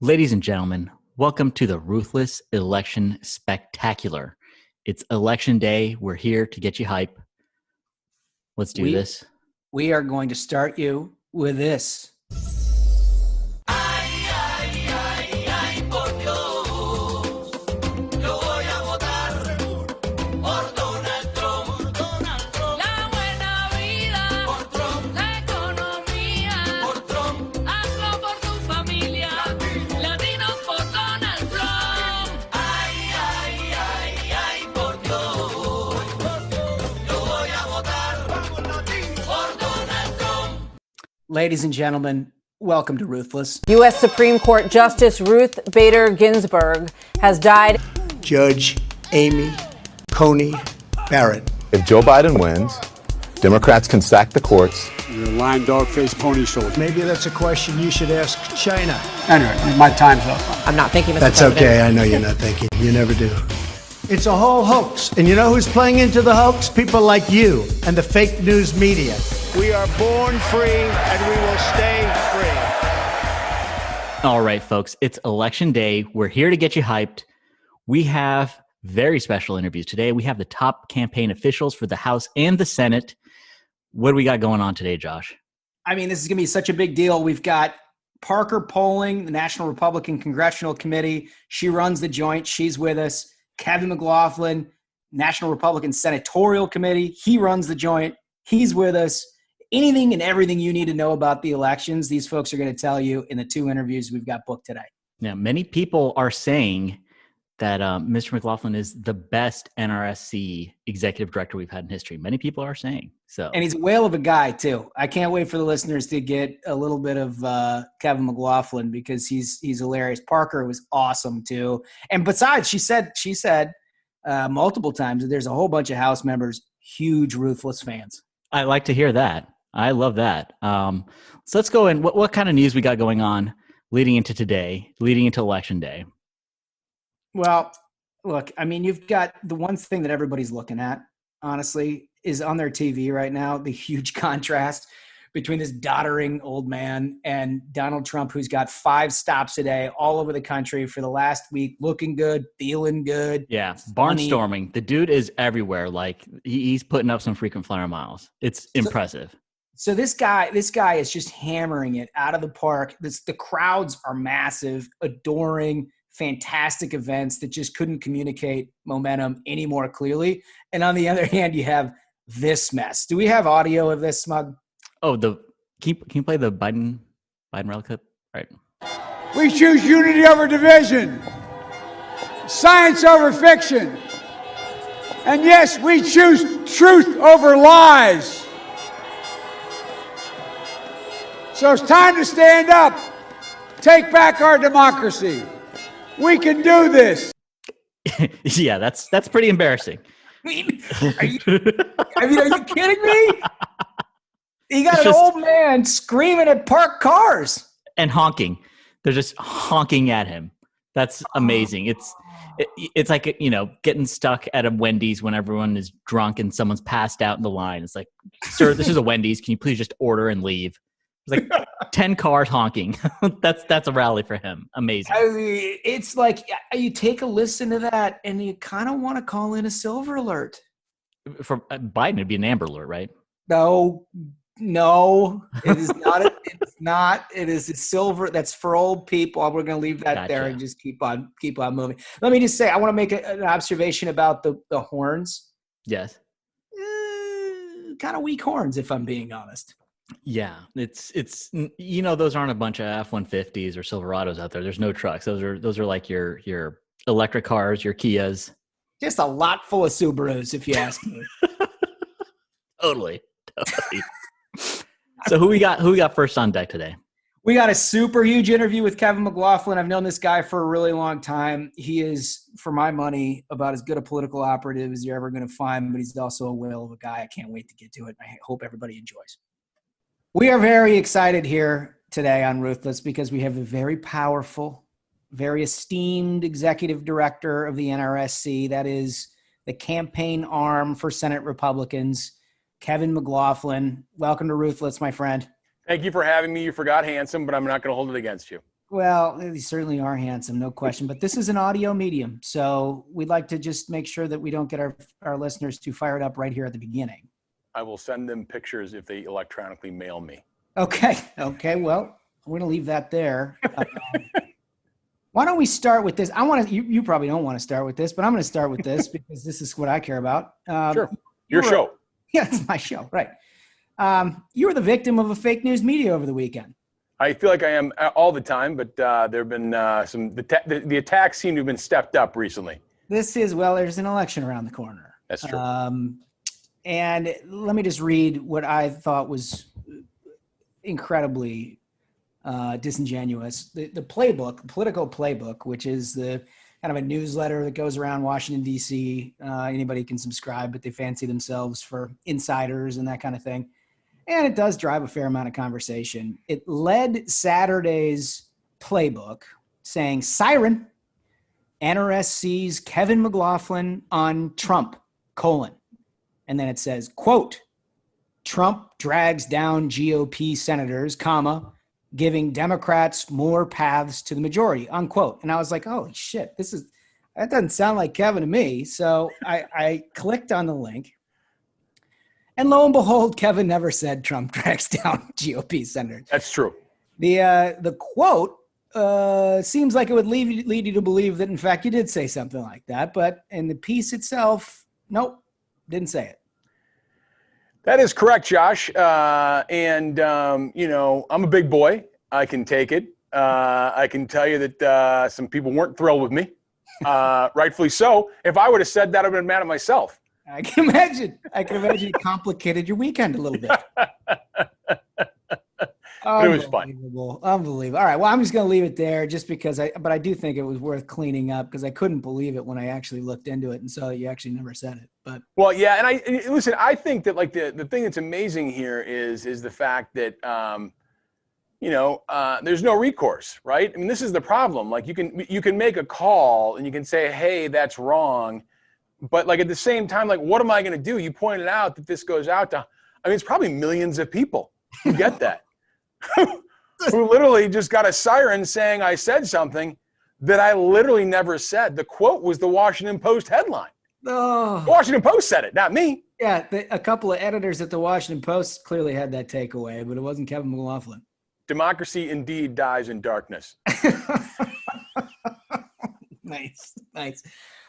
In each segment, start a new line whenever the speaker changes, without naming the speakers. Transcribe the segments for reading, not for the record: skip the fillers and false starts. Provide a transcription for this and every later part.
Ladies and gentlemen, welcome to the Ruthless Election Spectacular. It's election day. We're here to get you hype. Let's do this.
We are going to start you with this. Ladies and gentlemen, welcome to Ruthless.
U.S. Supreme Court Justice Ruth Bader Ginsburg has died.
Judge Amy Coney Barrett.
If Joe Biden wins, Democrats can sack the courts.
You're a lying dog-faced pony shoulder.
Maybe that's a question you should ask China.
Anyway, my time's up.
I'm not thinking, Mr.
That's
President.
okay. I know you're not thinking. You never do. It's a whole hoax. And you know who's playing into the hoax? People like you and the fake news media. We are born free and we will stay free.
All right, folks, it's election day. We're here to get you hyped. We have very special interviews today. We have the top campaign officials for the House and the Senate. What do we got going on today, Josh?
I mean, this is going to be such a big deal. We've got Parker Poling, the National Republican Congressional Committee. She runs the joint. She's with us. Kevin McLaughlin, National Republican Senatorial Committee. He runs the joint. He's with us. Anything and everything you need to know about the elections, these folks are going to tell you in the two interviews we've got booked today.
Yeah, many people are saying that Mr. McLaughlin is the best NRSC executive director we've had in history. Many people are saying so.
And he's a whale of a guy, too. I can't wait for the listeners to get a little bit of Kevin McLaughlin because he's hilarious. Parker was awesome, too. And besides, she said multiple times that there's a whole bunch of House members, huge Ruthless fans.
I like to hear that. I love that. So let's go in. What kind of news we got going on leading into today, leading into Election Day?
Well, look, I mean, you've got the one thing that everybody's looking at, honestly, is on their TV right now, the huge contrast between this doddering old man and Donald Trump, who's got 5 stops a day all over the country for the last week, looking good, feeling good.
Yeah, barnstorming. The dude is everywhere. Like, he's putting up some frequent flyer miles. It's impressive.
So this guy is just hammering it out of the park. The crowds are massive, adoring, fantastic events that just couldn't communicate momentum any more clearly. And on the other hand, you have this mess. Do we have audio of this, Smug?
Oh, can you play the Biden rally clip? All right.
We choose unity over division, science over fiction, and yes, we choose truth over lies. So it's time to stand up, take back our democracy. We can do this.
Yeah, that's pretty embarrassing.
Are you kidding me? You got an old man screaming at parked cars
and honking. They're just honking at him. That's amazing. It's like, getting stuck at a Wendy's when everyone is drunk and someone's passed out in the line. It's like, sir, this is a Wendy's. Can you please just order and leave? It's like 10 cars honking. That's a rally for him. Amazing.
I mean, it's like you take a listen to that and you kind of want to call in a silver alert.
For Biden, it'd be an amber alert, right?
No, it is not. It's not. It is a silver. That's for old people. We're going to leave that there and just keep on moving. Let me just say, I want to make an observation about the horns.
Yes.
Kind of weak horns, if I'm being honest.
Yeah, it's those aren't a bunch of F-150s or Silverados out there. There's no trucks. Those are like your electric cars, your Kias.
Just a lot full of Subarus, if you ask me.
Totally. So who we got first on deck today?
We got a super huge interview with Kevin McLaughlin. I've known this guy for a really long time. He is, for my money, about as good a political operative as you're ever going to find, but he's also a whale of a guy. I can't wait to get to it. I hope everybody enjoys. We are very excited here today on Ruthless because we have a very powerful, very esteemed executive director of the NRSC. That is the campaign arm for Senate Republicans, Kevin McLaughlin. Welcome to Ruthless, my friend.
Thank you for having me. You forgot handsome, but I'm not going to hold it against you.
Well, they certainly are handsome, no question. But this is an audio medium, so we'd like to just make sure that we don't get our listeners too fired up right here at the beginning.
I will send them pictures if they electronically mail me.
Okay. Well, I'm going to leave that there. Why don't we start with this? You probably don't want to start with this, but I'm going to start with this because this is what I care about.
Sure. Your show.
Yeah, it's my show. Right. You were the victim of a fake news media over the weekend.
I feel like I am all the time, but there have been the attacks seem to have been stepped up recently.
There's an election around the corner.
That's true.
And let me just read what I thought was incredibly disingenuous. The political playbook, which is the kind of a newsletter that goes around Washington, D.C. Anybody can subscribe, but they fancy themselves for insiders and that kind of thing. And it does drive a fair amount of conversation. It led Saturday's playbook saying, siren, NRSC's Kevin McLaughlin on Trump, : and then it says, quote, Trump drags down GOP senators, giving Democrats more paths to the majority, unquote. And I was like, holy shit, that doesn't sound like Kevin to me. So I clicked on the link. And lo and behold, Kevin never said Trump drags down GOP senators.
That's true.
The quote seems like it would lead you to believe that, in fact, you did say something like that. But in the piece itself, nope, didn't say it.
That is correct, Josh. I'm a big boy. I can take it. I can tell you that some people weren't thrilled with me, rightfully so. If I would have said that, I would have been mad at myself.
I can imagine it complicated your weekend a little bit.
It was fun.
Unbelievable. All right. Well, I'm just going to leave it there just because but I do think it was worth cleaning up because I couldn't believe it when I actually looked into it and saw that you actually never said it. But
well, yeah. And I think that like the thing that's amazing here is the fact that, there's no recourse, right? I mean, this is the problem. Like you can make a call and you can say, hey, that's wrong. But like at the same time, like, what am I going to do? You pointed out that this goes out to, it's probably millions of people who get that, who literally just got a siren saying I said something that I literally never said. The quote was the Washington Post headline.
Oh.
The Washington Post said it, not me.
Yeah, a couple of editors at the Washington Post clearly had that takeaway, but it wasn't Kevin McLaughlin.
Democracy indeed dies in darkness.
Nice.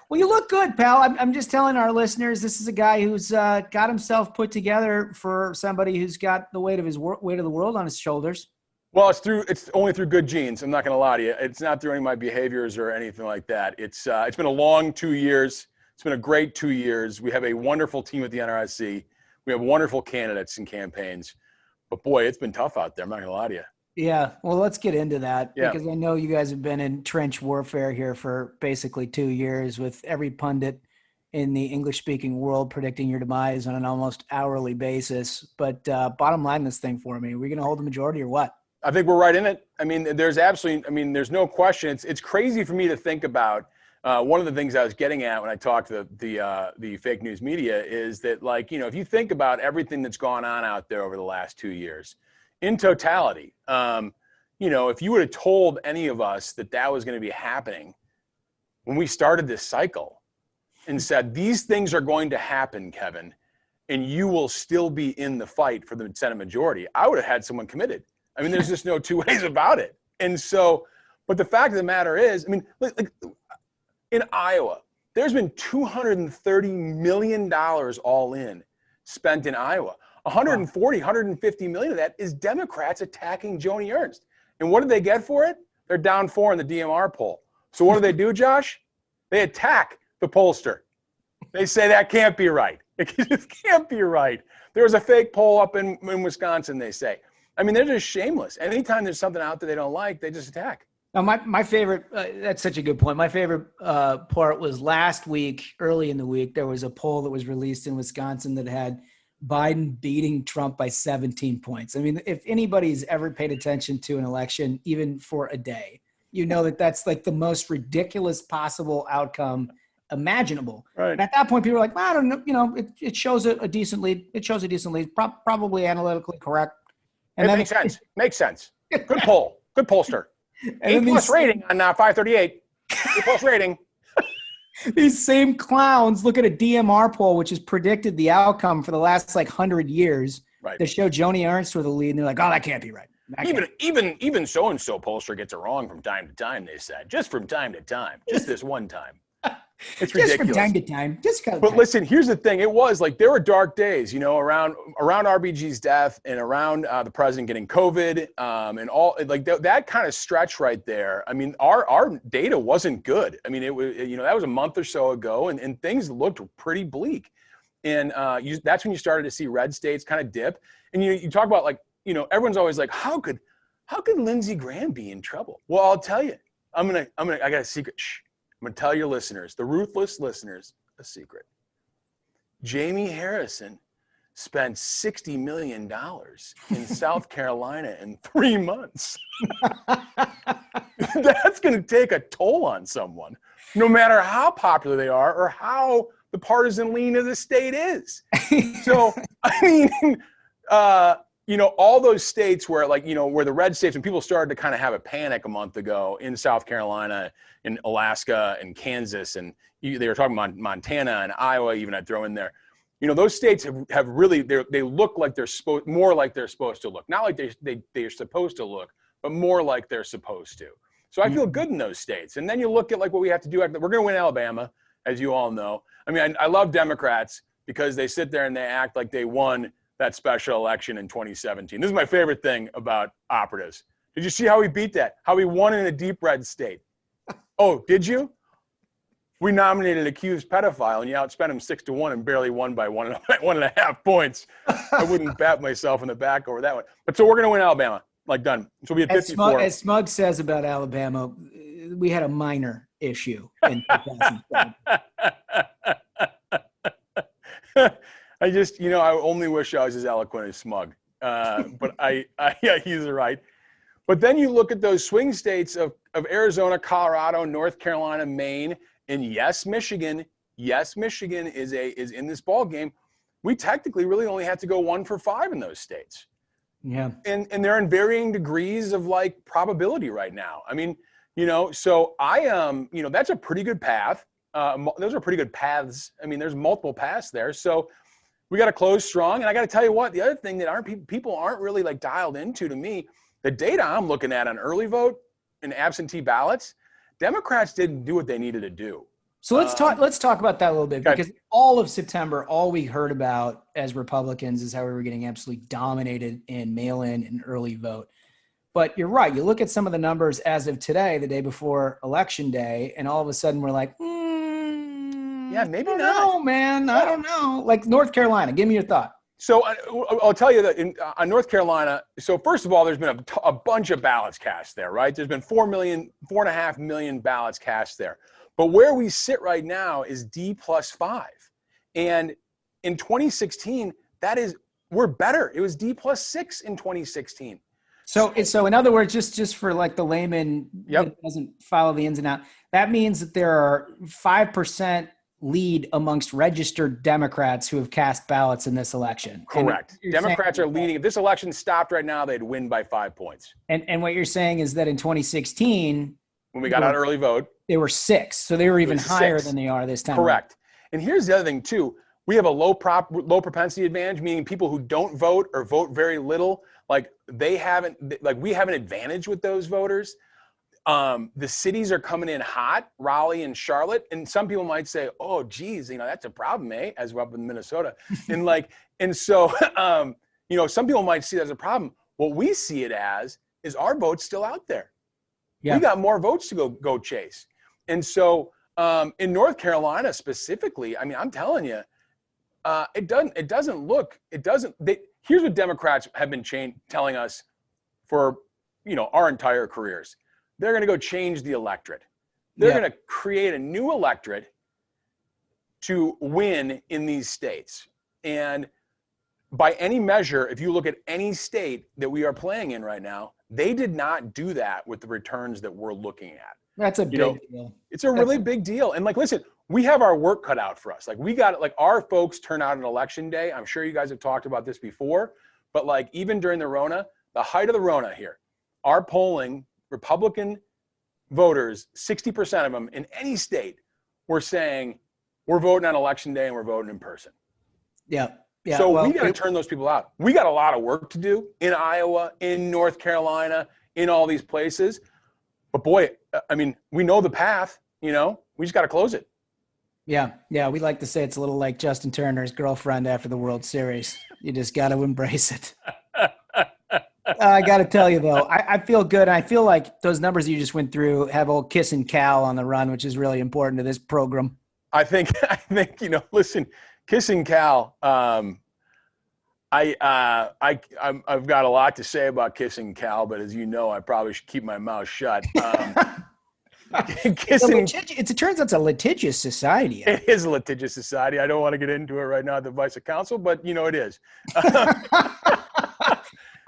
Well, you look good, pal. I'm just telling our listeners, this is a guy who's got himself put together for somebody who's got the weight of the world on his shoulders.
Well, it's only through good genes. I'm not going to lie to you. It's not through any of my behaviors or anything like that. It's been a long 2 years. It's been a great 2 years. We have a wonderful team at the NRSC. We have wonderful candidates and campaigns. But boy, it's been tough out there. I'm not going to lie to you.
Yeah, well, let's get into that
Yeah.
because I know you guys have been in trench warfare here for basically 2 years with every pundit in the English-speaking world predicting your demise on an almost hourly basis. But bottom line this thing for me, are we going to hold the majority or what?
I think we're right in it. I mean, there's no question. It's crazy for me to think about. One of the things I was getting at when I talked to the fake news media is that, like, if you think about everything that's gone on out there over the last 2 years, in totality, if you would have told any of us that was going to be happening when we started this cycle and said, these things are going to happen, Kevin, and you will still be in the fight for the Senate majority, I would have had someone committed. I mean, there's just no two ways about it. And so, but the fact of the matter is, like in Iowa, there's been $230 million all in spent in Iowa. 150 million of that is Democrats attacking Joni Ernst. And what did they get for it? They're down 4 in the DMR poll. So what do, Josh? They attack the pollster. They say that can't be right. It just can't be right. There was a fake poll up in Wisconsin, they say. I mean, they're just shameless. Anytime there's something out there they don't like, they just attack.
Now, my favorite, that's such a good point. My favorite part was last week, early in the week, there was a poll that was released in Wisconsin that had Biden beating Trump by 17 points. I mean, if anybody's ever paid attention to an election, even for a day, you know that's like the most ridiculous possible outcome imaginable.
Right.
And at that point, people were like, well, I don't know, it shows a decent lead. It shows a decent lead, probably analytically correct. And
it makes sense. Makes sense. Good poll. Good pollster. A plus rating on 538. A plus rating.
These same clowns look at a DMR poll, which has predicted the outcome for the last 100 years.
Right.
They show Joni Ernst with a lead, and they're like, "Oh, that can't be right."
Even so-and-so pollster gets it wrong from time to time. They said just from time to time, just this one time. It's ridiculous.
Just from time to time.
But listen, here's the thing. It was there were dark days, around RBG's death and around the president getting COVID, and all that kind of stretch right there. I mean, our data wasn't good. I mean, it was that was a month or so ago, and things looked pretty bleak. And that's when you started to see red states kind of dip. And you talk about everyone's always like, how could Lindsey Graham be in trouble? Well, I'll tell you. I got a secret. Shh. I'm going to tell your listeners, the Ruthless listeners, a secret. Jamie Harrison spent $60 million in South Carolina in 3 months. That's going to take a toll on someone, no matter how popular they are or how the partisan lean of the state is. So, I mean, all those states where where the red states, when people started to kind of have a panic a month ago in South Carolina, in Alaska and Kansas, and they were talking about Montana and Iowa, even I'd throw in there. Those states have really, they look like they're more like they're supposed to look. Not like they're supposed to look, but more like they're supposed to. So I feel good in those states. And then you look at what we have to do. We're going to win Alabama, as you all know. I mean, I love Democrats because they sit there and they act like they won that special election in 2017. This is my favorite thing about operatives. Did you see how he beat that? How he won in a deep red state? Oh, did you? We nominated an accused pedophile, and you outspent him 6-1 and barely won by 1.5 points. I wouldn't bat myself in the back over that one. But so we're going to win Alabama, done. So we'll be at 54. As
Smug says about Alabama, we had a minor issue in 2007.
I just, I only wish I was as eloquent as Smug. But yeah, he's right. But then you look at those swing states of Arizona, Colorado, North Carolina, Maine, and yes, Michigan. Yes, Michigan is in this ball game. We technically really only had to go 1 for 5 in those states.
Yeah. And
they're in varying degrees of probability right now. I mean, so that's a pretty good path. Those are pretty good paths. I mean, there's multiple paths there. So we got to close strong. And I got to tell you what, the other thing that people aren't really dialed into, to me, the data I'm looking at on early vote and absentee ballots, Democrats didn't do what they needed to do.
So let's talk about that a little bit, because all of September, all we heard about as Republicans is how we were getting absolutely dominated in mail-in and early vote. But you're right. You look at some of the numbers as of today, the day before Election Day, and all of a sudden we're like,
yeah, maybe not.
No, man, I don't know. North Carolina, give me your thought.
So I'll tell you that on North Carolina, so first of all, there's been a bunch of ballots cast there, right? There's been 4.5 million ballots cast there. But where we sit right now is D+5. And in 2016, we're better. It was D+6 in 2016.
So in other words, just for the layman that doesn't follow the ins and outs, that means that there are 5% lead amongst registered Democrats who have cast ballots in this election.
Correct. Democrats are leading. If this election stopped right now, they'd win by 5 points. And
what you're saying is that in 2016,
when we got out early vote,
they were 6. So they were even higher than they are this time.
Correct. And here's the other thing too. We have a low propensity advantage, meaning people who don't vote or vote very little, we have an advantage with those voters. The cities are coming in hot, Raleigh and Charlotte. And some people might say, oh, geez, that's a problem, eh? As we're up in Minnesota. And so, some people might see that as a problem. What we see it as is our vote's still out there. Yeah. We got more votes to go chase. And so in North Carolina specifically, I mean, I'm telling you, here's what Democrats have been telling us for, our entire careers. They're going to go change the electorate. They're going to create a new electorate to win in these states. And by any measure, if you look at any state that we are playing in right now, they did not do that with the returns that we're looking at.
That's a big deal.
It's a really big deal. And listen, we have our work cut out for us. We got our folks turn out on Election Day. I'm sure you guys have talked about this before, but even during the Rona, the height of the Rona here, our polling Republican voters, 60% of them in any state, were saying we're voting on election day and we're voting in person.
Yeah. Yeah.
So
well,
we got to turn those people out. We got a lot of work to do in Iowa, in North Carolina, in all these places. But boy, I mean, we know the path, we just got to close it.
Yeah. Yeah. We like to say it's a little like Justin Turner's girlfriend after the World Series. You just got to embrace it. I got to tell you, though, I feel good. I feel like those numbers you just went through have old Kissing Cal on the run, which is really important to this program.
I think, listen, Kissing Cal, I've got a lot to say about Kissing Cal, but as you know, I probably should keep my mouth shut.
It turns out it's a litigious society.
It is a litigious society. I don't want to get into it right now at the Vice of Counsel, but it is.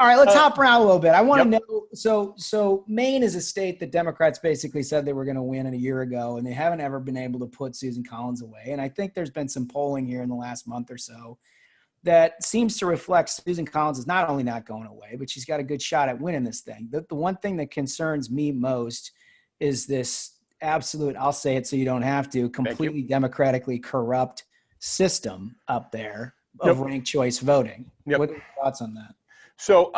All right, let's hop around a little bit. I want to know, so Maine is a state that Democrats basically said they were going to win a year ago, and they haven't ever been able to put Susan Collins away. And I think there's been some polling here in the last month or so that seems to reflect Susan Collins is not only not going away, but she's got a good shot at winning this thing. The one thing that concerns me most is this absolute, I'll say it so you don't have to, completely democratically corrupt system up there of ranked choice voting. What are your thoughts on that?
So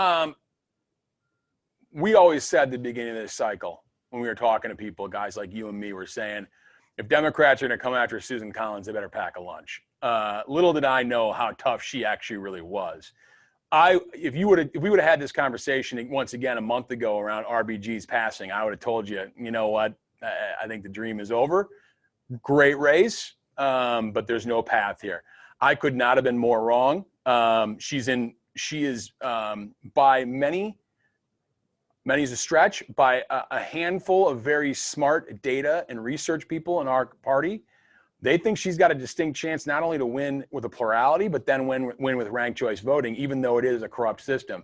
we always said at the beginning of this cycle, when we were talking to people, guys like you and me were saying, if Democrats are going to come after Susan Collins, they better pack a lunch. Little did I know how tough she actually really was. If we would have had this conversation once again a month ago around RBG's passing, I would have told you, you know what, I think the dream is over. Great race, but there's no path here. I could not have been more wrong. She is by many's a stretch, by a handful of very smart data and research people in our party. They think she's got a distinct chance not only to win with a plurality, but then win with ranked choice voting, even though it is a corrupt system.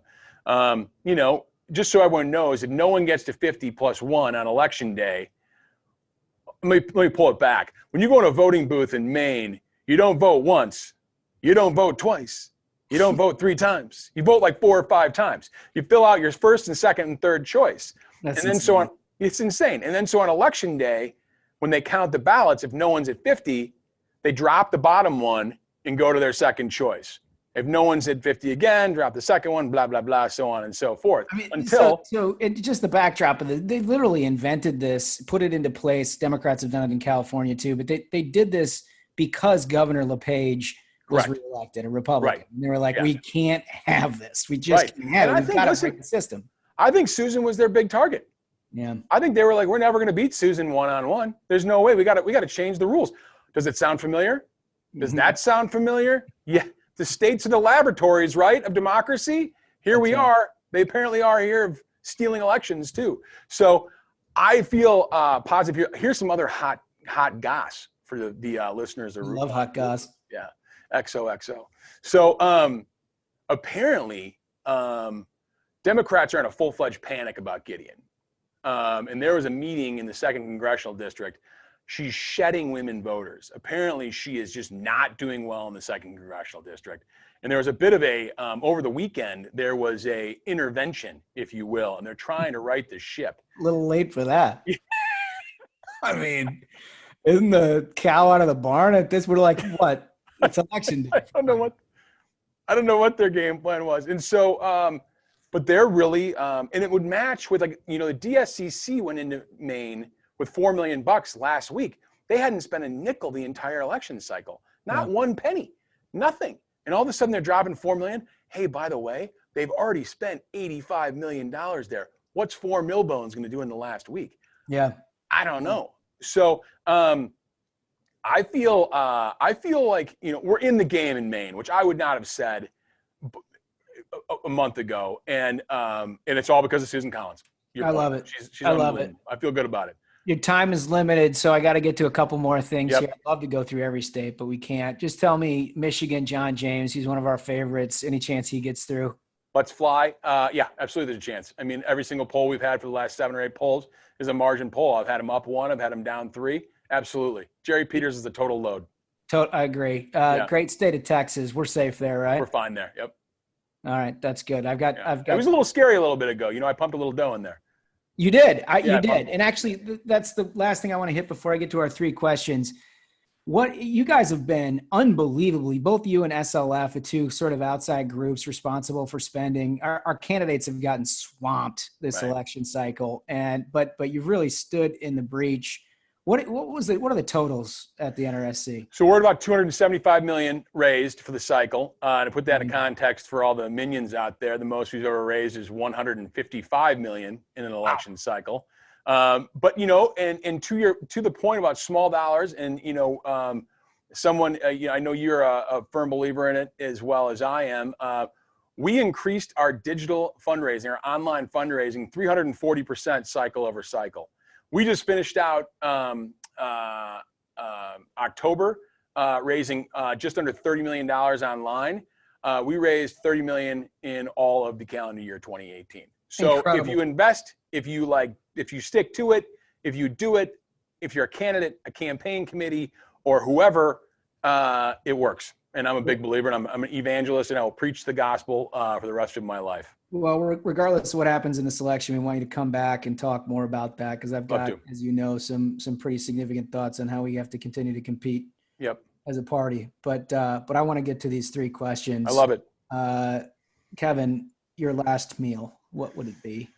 Just so everyone knows, if no one gets to 50+1 on election day, let me pull it back. When you go in a voting booth in Maine, you don't vote once, you don't vote twice. You don't vote 3 times. You vote like 4 or 5 times. You fill out your first and second and third choice. It's insane. And then so on election day, when they count the ballots, if no one's at 50, they drop the bottom one and go to their second choice. If no one's at 50 again, drop the second one, blah, blah, blah, so on and so forth.
I mean, so just the backdrop of it, they literally invented this, put it into place. Democrats have done it in California too, but they did this because Governor LePage was reelected, a Republican. And they were like, we can't have this. We just can't have it. We've got to break the system. I
think Susan was their big target.
Yeah.
I think they were like, we're never going to beat Susan one-on-one. There's no way. We got to change the rules. Does it sound familiar? Does that sound familiar? Yeah. The states are the laboratories, right, of democracy. Here we are. They apparently are here of stealing elections too. So I feel positive. Here's some other hot goss for the listeners.
I love hot goss.
Yeah. XOXO. So apparently Democrats are in a full-fledged panic about Gideon. And there was a meeting in the 2nd Congressional District. She's shedding women voters. Apparently she is just not doing well in the 2nd Congressional District. And there was a bit of over the weekend, there was a intervention, if you will, and they're trying to right the ship.
A little late for that. I mean, isn't the cow out of the barn at this? We're like, what? It's election day.
I don't know what their game plan was. And so, but they're really, and it would match with the DSCC went into Maine with $4 million last week. They hadn't spent a nickel the entire election cycle, not one penny, nothing. And all of a sudden they're dropping $4 million. Hey, by the way, they've already spent $85 million there. What's 4 Millbones going to do in the last week?
Yeah.
I don't know. So, I feel like, we're in the game in Maine, which I would not have said a month ago. And it's all because of Susan Collins.
I love it.
I love it. I feel good about it.
Your time is limited, so I got to get to a couple more things here. I'd love to go through every state, but we can't. Just tell me, Michigan, John James, he's one of our favorites. Any chance he gets through?
Let's fly. Yeah, absolutely there's a chance. I mean, every single poll we've had for the last 7 or 8 polls is a margin poll. I've had him up 1. I've had him down 3. Absolutely. Jerry Peters is the total load.
I agree. Great state of Texas. We're safe there, right?
We're fine there. Yep.
All right. That's good. I've got.
It was a little scary a little bit ago. I pumped a little dough in there.
You did.
Yeah,
You did. And actually, that's the last thing I want to hit before I get to our 3 questions. What you guys have been unbelievably, both you and SLF, the 2 sort of outside groups responsible for spending. Our candidates have gotten swamped this election cycle, but you've really stood in the breach. What are the totals at the NRSC?
So we're at about 275 million raised for the cycle. To put that in context for all the minions out there, the most we've ever raised is 155 million in an election cycle. But and to the point about small dollars, and someone, I know you're a firm believer in it as well as I am. We increased our digital fundraising, our online fundraising, 340% cycle over cycle. We just finished out October raising just under $30 million online. We raised $30 million in all of the calendar year 2018. So Incredible. If you invest, if you stick to it, if you do it, if you're a candidate, a campaign committee, or whoever, it works. And I'm a big believer, and I'm an evangelist, and I will preach the gospel for the rest of my life.
Well, regardless of what happens in this election, we want you to come back and talk more about that, because I've got, as you know, some pretty significant thoughts on how we have to continue to compete as a party. But I want to get to these 3 questions.
I love it.
Kevin, your last meal, what would it be?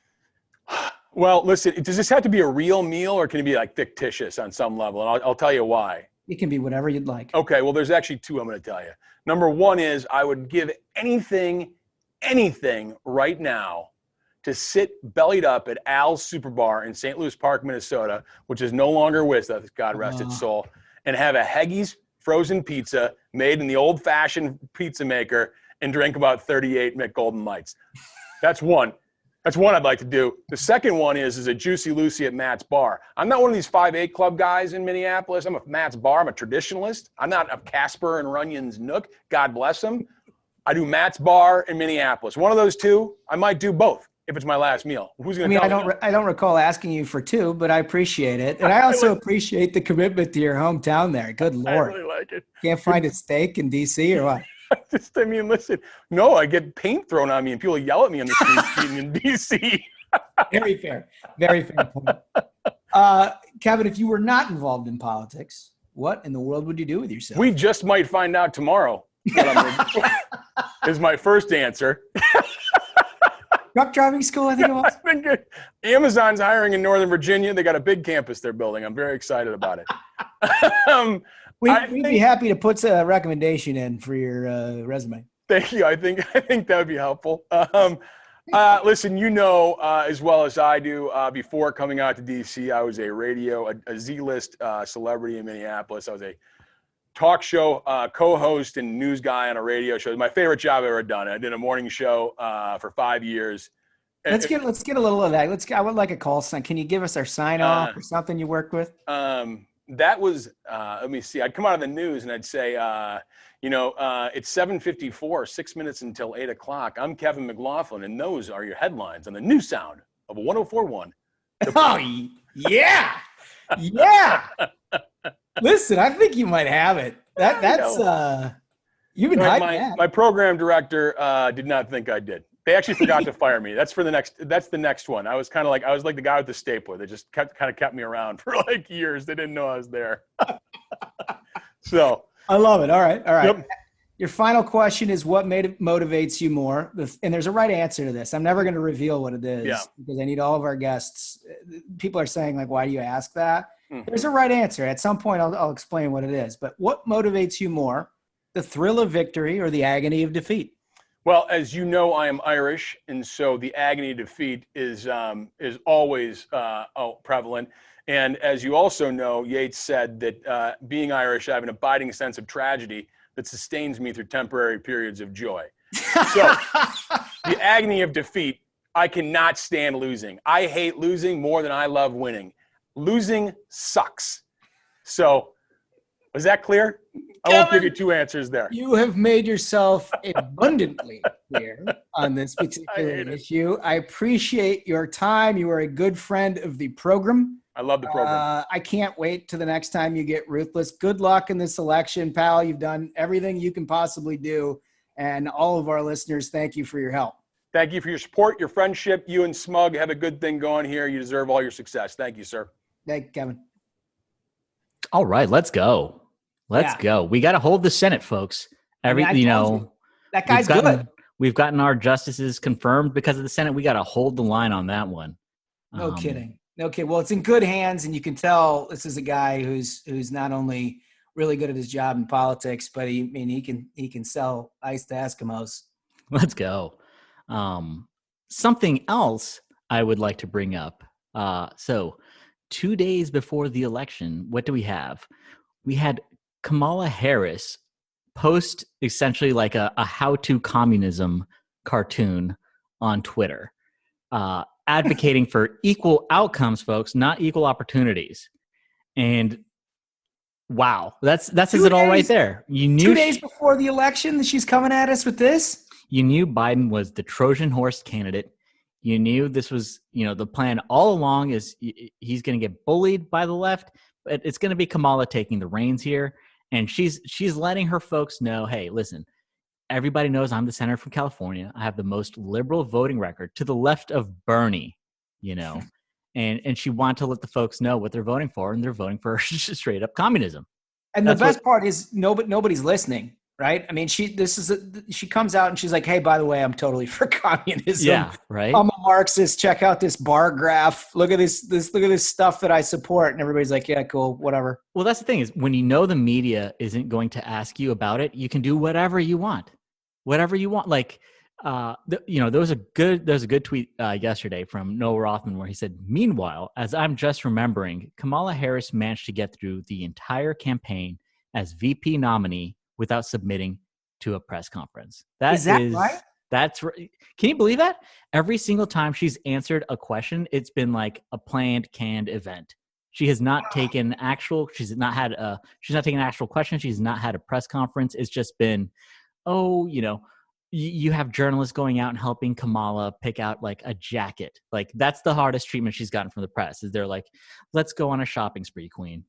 Well, listen, does this have to be a real meal, or can it be like fictitious on some level? And I'll tell you why.
It can be whatever you'd like.
Okay, well, there's actually 2 I'm going to tell you. Number 1 is I would give anything right now to sit bellied up at Al's Super Bar in St. Louis Park, Minnesota, which is no longer with us, God rest its soul, and have a Heggy's frozen pizza made in the old-fashioned pizza maker and drink about 38 Mick Golden Lights. That's one. That's one I'd like to do. The second one is a Juicy Lucy at Matt's Bar. I'm not one of these 5'8" club guys in Minneapolis. I'm a Matt's Bar. I'm a traditionalist. I'm not a Casper and Runyon's Nook. God bless them. I do Matt's Bar in Minneapolis. One of those 2. I might do both if it's my last meal. Who's going to tell me?
I don't recall asking you for 2, but I appreciate it. And I also appreciate the commitment to your hometown there. Good Lord.
I really like it.
Can't find a steak in D.C. or what?
Listen, no, I get paint thrown on me and people yell at me on the street in D.C.
Very fair. Very fair point. Kevin, if you were not involved in politics, what in the world would you do with yourself?
We just might find out tomorrow. Is my first answer.
Truck driving school, I think it was.
I think Amazon's hiring in Northern Virginia. They got a big campus they're building. I'm very excited about it.
We'd be happy to put a recommendation in for your resume.
Thank you. I think that would be helpful. Listen, as well as I do, before coming out to DC, I was a Z-list celebrity in Minneapolis. I was a talk show co-host and news guy on a radio show. It was my favorite job I've ever done. I did a morning show for 5 years.
Let's get a little of that. I would like a call sign. Can you give us our sign off or something you worked with?
That was, let me see. I'd come out of the news and I'd say, it's 7:54, 6 minutes until 8 o'clock. I'm Kevin McLaughlin, and those are your headlines on the new sound of 104.1.
Oh, yeah. Yeah. Listen, I think you might have it. That's you've been hiding that.
My program director did not think I did. They actually forgot to fire me. That's the next one. I was like the guy with the stapler. They just kept me around for like years. They didn't know I was there. So
I love it. All right.
Yep.
Your final question is what motivates you more? And there's a right answer to this. I'm never going to reveal what it is because I need all of our guests. People are saying like, why do you ask that? Mm-hmm. There's a right answer. At some point I'll explain what it is, but what motivates you more, the thrill of victory or the agony of defeat?
Well, as you know, I am Irish, and so the agony of defeat is always prevalent. And as you also know, Yeats said that being Irish, I have an abiding sense of tragedy that sustains me through temporary periods of joy. So the agony of defeat, I cannot stand losing. I hate losing more than I love winning. Losing sucks. So was that clear? I won't give you 2 answers there.
You have made yourself abundantly clear on this particular issue. I appreciate your time. You are a good friend of the program.
I love the program.
I can't wait to the next time you get Ruthless. Good luck in this election, pal. You've done everything you can possibly do. And all of our listeners, thank you for your help.
Thank you for your support, your friendship. You and Smug have a good thing going here. You deserve all your success. Thank you, sir.
Thank you, Kevin.
All right, let's go. Let's go. We got to hold the Senate, folks.
That guy's good.
We've gotten our justices confirmed because of the Senate. We got to hold the line on that one.
No kidding. Okay, well, it's in good hands, and you can tell this is a guy who's not only really good at his job in politics, but he can sell ice to Eskimos.
Let's go. Something else I would like to bring up. So 2 days before the election, what do we have? We had Kamala Harris post essentially like a how-to communism cartoon on Twitter, advocating for equal outcomes, folks, not equal opportunities. And wow, that says it all right there. You knew
2 days before the election that she's coming at us with this?
You knew Biden was the Trojan horse candidate. You knew this was, the plan all along is he's going to get bullied by the left, but it's going to be Kamala taking the reins here. And she's letting her folks know, hey, listen, everybody knows I'm the senator from California. I have the most liberal voting record to the left of Bernie, and she wanted to let the folks know what they're voting for, and they're voting for straight up communism.
And the best part is nobody's listening, right? I mean, she comes out and she's like, hey, by the way, I'm totally for communism.
Yeah, right.
I'm a Marxist. Check out this bar graph. Look at this. Look at this stuff that I support. And everybody's like, yeah, cool, whatever.
Well, that's the thing is when the media isn't going to ask you about it, you can do whatever you want. Whatever you want. Like, there was a good tweet yesterday from Noah Rothman where he said, meanwhile, as I'm just remembering, Kamala Harris managed to get through the entire campaign as VP nominee without submitting to a press conference.
Is that right?
That's right. Can you believe that? Every single time she's answered a question, it's been like a canned event. She has not taken she's not taken an actual question. She's not had a press conference. It's just been, you have journalists going out and helping Kamala pick out like a jacket. Like that's the hardest treatment she's gotten from the press is they're like, let's go on a shopping spree, queen.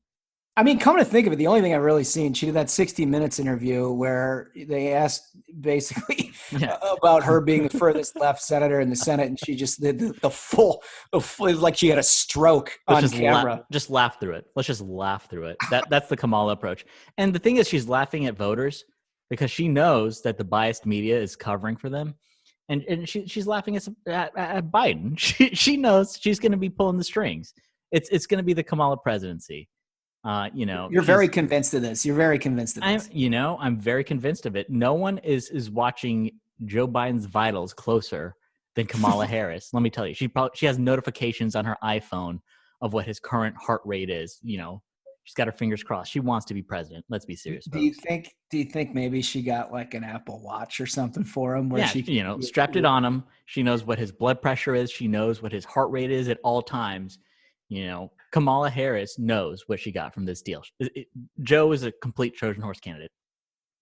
I mean, come to think of it, the only thing I've really seen, she did that 60 Minutes interview where they asked basically about her being the furthest left senator in the Senate. And she just did the full, like she had a stroke on camera.
Just laugh through it. Let's just laugh through it. That's the Kamala approach. And the thing is, she's laughing at voters because she knows that the biased media is covering for them. And she's laughing at Biden. She knows she's going to be pulling the strings. It's going to be the Kamala presidency.
You're very convinced of this. You're very convinced of this.
I'm very convinced of it. No one is watching Joe Biden's vitals closer than Kamala Harris. Let me tell you, she has notifications on her iPhone of what his current heart rate is. She's got her fingers crossed. She wants to be president. Let's be serious.
Do you think maybe she got like an Apple Watch or something for him? Where she
strapped it on him. She knows what his blood pressure is. She knows what his heart rate is at all times. Kamala Harris knows what she got from this deal. Joe is a complete Trojan horse candidate.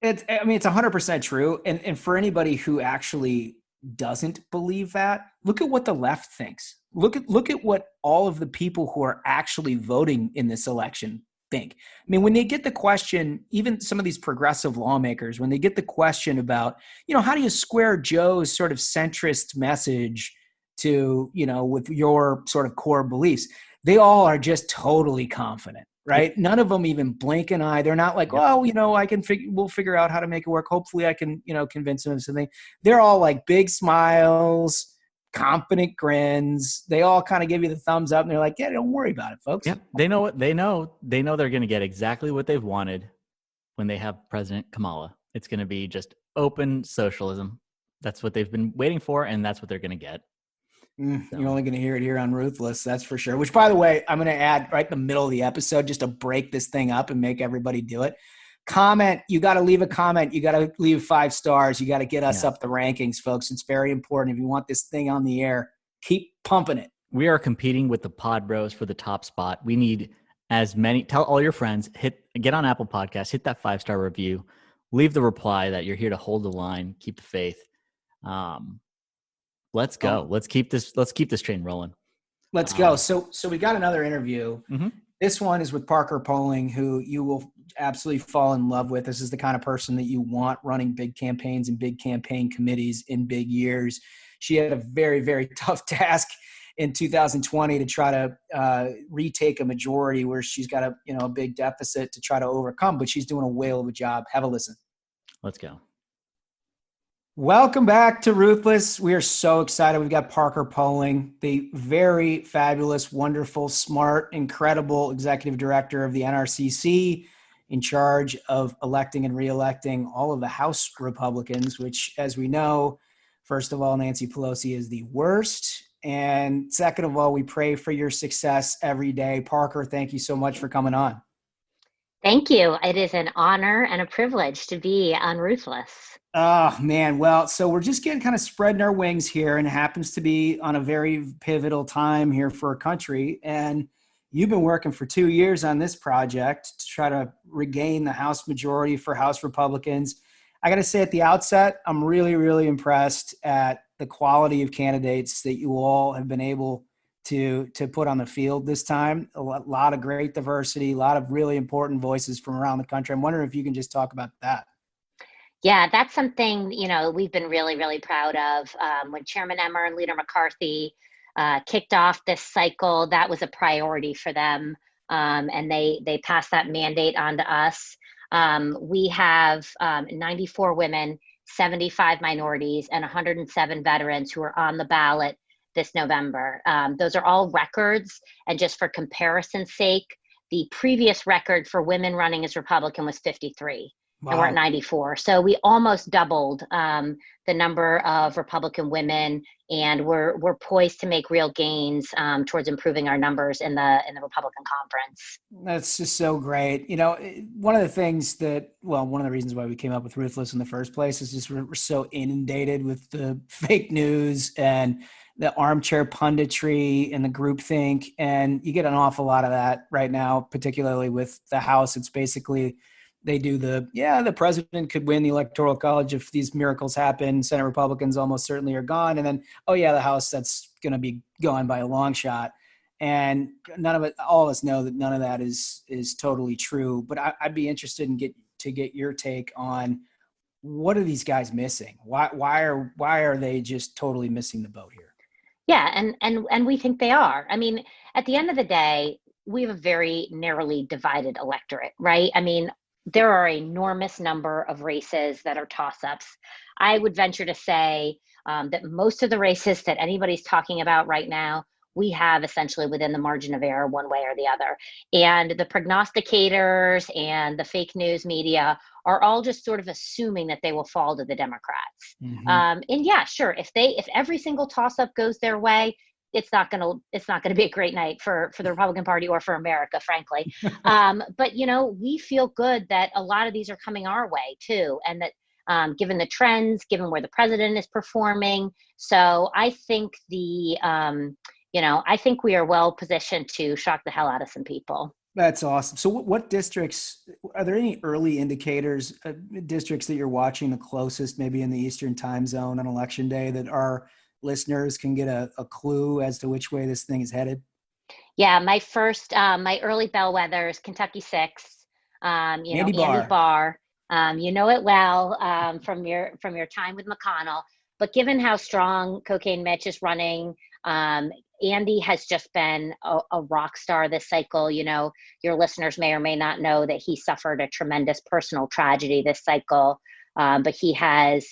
It's 100% true. And for anybody who actually doesn't believe that, look at what the left thinks. Look at what all of the people who are actually voting in this election think. I mean, when they get the question, even some of these progressive lawmakers, when they get the question about, how do you square Joe's sort of centrist message to, with your sort of core beliefs, they all are just totally confident, right? None of them even blink an eye. They're not like, we'll figure out how to make it work. Hopefully I can, convince them of something. They're all like big smiles, confident grins. They all kind of give you the thumbs up and they're like, yeah, don't worry about it, folks.
Yep. They know what they know. They know they're going to get exactly what they've wanted when they have President Kamala. It's going to be just open socialism. That's what they've been waiting for. And that's what they're going to get.
You're only going to hear it here on Ruthless, that's for sure. Which, by the way, I'm going to add right in the middle of the episode just to break this thing up and make everybody do it. Comment. You got to leave a comment. You got to leave 5 stars. You got to get us up the rankings, folks. It's very important. If you want this thing on the air, keep pumping it.
We are competing with the Pod Bros for the top spot. We need as many. Tell all your friends. Get on Apple Podcasts. Hit that 5-star review. Leave the reply that you're here to hold the line, keep the faith. Let's go. Let's keep this train rolling.
Let's go. So we got another interview.
Mm-hmm.
This one is with Parker Poling, who you will absolutely fall in love with. This is the kind of person that you want running big campaigns and big campaign committees in big years. she had a very, very tough task in 2020 to try to retake a majority where she's got a big deficit to try to overcome, but she's doing a whale of a job. Have a listen.
Let's go.
Welcome back to Ruthless. We are so excited. We've got Parker Poling, the very fabulous, wonderful, smart, incredible executive director of the NRCC, in charge of electing and reelecting all of the House Republicans, which, as we know, first of all, Nancy Pelosi is the worst. And second of all, we pray for your success every day. Parker, thank you so much for coming on.
Thank you. It is an honor and a privilege to be on Ruthless.
Oh, man. Well, so we're just getting kind of spreading our wings here, and it happens to be on a very pivotal time here for our country. And you've been working for 2 years on this project to try to regain the House majority for House Republicans. I got to say at the outset, I'm really, really impressed at the quality of candidates that you all have been able to put on the field this time. A lot of great diversity, a lot of really important voices from around the country. I'm wondering if you can just talk about that.
Yeah, that's something, we've been really, really proud of. When Chairman Emmer and Leader McCarthy kicked off this cycle, that was a priority for them. And they passed that mandate on to us. We have 94 women, 75 minorities, and 107 veterans who are on the ballot this November. Those are all records. And just for comparison's sake, the previous record for women running as Republican was 53. Wow. And we're at 94. So we almost doubled the number of Republican women, and we're poised to make real gains towards improving our numbers in the Republican conference.
That's just so great. One of the reasons why we came up with Ruthless in the first place is just we're so inundated with the fake news and the armchair punditry and the groupthink, and you get an awful lot of that right now, particularly with the House. It's basically they do the president could win the Electoral College if these miracles happen. Senate Republicans almost certainly are gone. And then, the House, that's going to be gone by a long shot. And none of it, all of us know that none of that is totally true. But I'd be interested in get your take on what are these guys missing? Why are they just totally missing the boat here?
Yeah, and we think they are. I mean, at the end of the day, we have a very narrowly divided electorate, right? I mean, there are an enormous number of races that are toss-ups. I would venture to say that most of the races that anybody's talking about right now, we have essentially within the margin of error one way or the other. And the prognosticators and the fake news media are all just sort of assuming that they will fall to the Democrats. Mm-hmm. And yeah, sure, if every single toss-up goes their way, it's not gonna be a great night for the Republican Party or for America, frankly. But we feel good that a lot of these are coming our way too, and that given the trends, given where the president is performing, so I think I think we are well positioned to shock the hell out of some people.
That's awesome. So what districts, are there any early indicators, districts that you're watching the closest, maybe in the Eastern time zone on election day, that our listeners can get a clue as to which way this thing is headed?
Yeah, my early bellwethers, Kentucky 6, Andy Barr, you know it well from your time with McConnell. But given how strong Cocaine Mitch is running, Andy has just been a rock star this cycle. Your listeners may or may not know that he suffered a tremendous personal tragedy this cycle, but he has,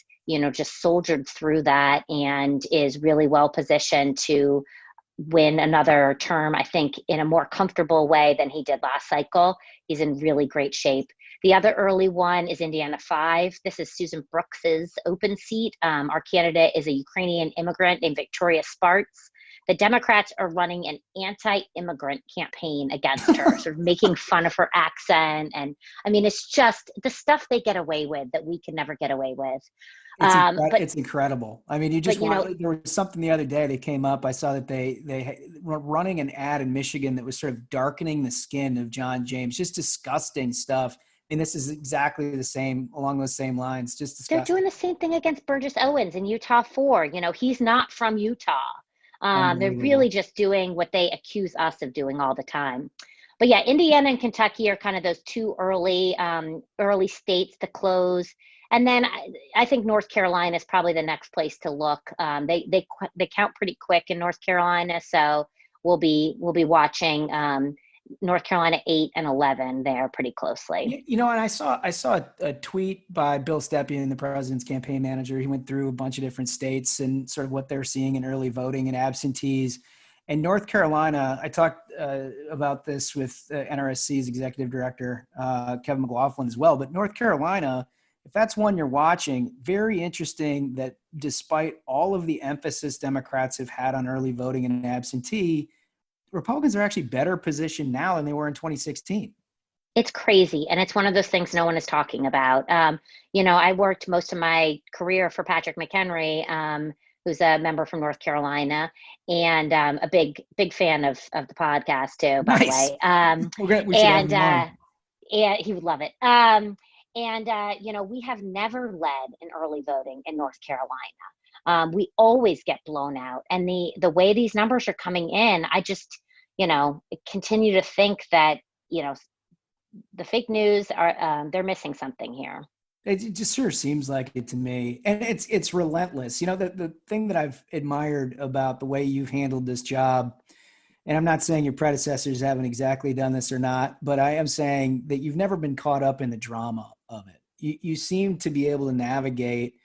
just soldiered through that and is really well positioned to win another term, I think, in a more comfortable way than he did last cycle. He's in really great shape. The other early one is Indiana 5. This is Susan Brooks's open seat. Our candidate is a Ukrainian immigrant named Victoria Sparks. The Democrats are running an anti-immigrant campaign against her, sort of making fun of her accent. And I mean, it's just the stuff they get away with that we can never get away with.
It's incredible. I mean, there was something the other day that came up. I saw that they were running an ad in Michigan that was sort of darkening the skin of John James, just disgusting stuff. And this is exactly the same, along those same lines, just disgusting.
They're doing the same thing against Burgess Owens in Utah 4. He's not from Utah. They're really just doing what they accuse us of doing all the time. But yeah, Indiana and Kentucky are kind of those two early states to close. And then I think North Carolina is probably the next place to look. They count pretty quick in North Carolina, so we'll be watching North Carolina 8 and 11 there pretty closely.
And I saw a tweet by Bill Stepien, the president's campaign manager. He went through a bunch of different states and sort of what they're seeing in early voting and absentees. And North Carolina, I talked about this with NRSC's executive director, Kevin McLaughlin, as well. But North Carolina, if that's one you're watching, very interesting that despite all of the emphasis Democrats have had on early voting and absentee, Republicans are actually better positioned now than they were in 2016.
It's crazy. And it's one of those things no one is talking about. I worked most of my career for Patrick McHenry, who's a member from North Carolina, and a big fan of the podcast too, by the way. Yeah, he would love it. We have never led in early voting in North Carolina. We always get blown out. And the way these numbers are coming in, I just, continue to think that, the fake news are, they're missing something here.
It just sure seems like it to me. And it's relentless. The thing that I've admired about the way you've handled this job, and I'm not saying your predecessors haven't exactly done this or not, but I am saying that you've never been caught up in the drama of it. You seem to be able to navigate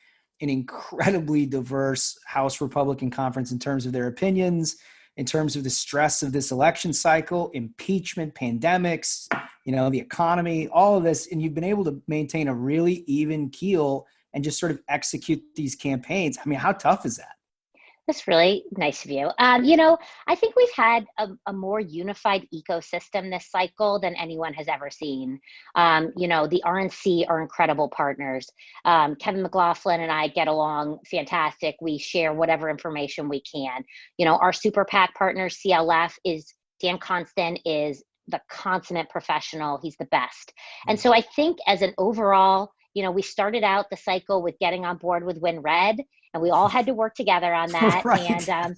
an incredibly diverse House Republican conference in terms of their opinions, in terms of the stress of this election cycle, impeachment, pandemics, the economy, all of this. And you've been able to maintain a really even keel and just sort of execute these campaigns. I mean, how tough is that?
That's really nice of you. I think we've had a more unified ecosystem this cycle than anyone has ever seen. The RNC are incredible partners. Kevin McLaughlin and I get along fantastic. We share whatever information we can. Our super PAC partners, CLF, Dan Constant is the consummate professional. He's the best. And so I think as an overall, we started out the cycle with getting on board with Win Red, and we all had to work together on that.
Right.
And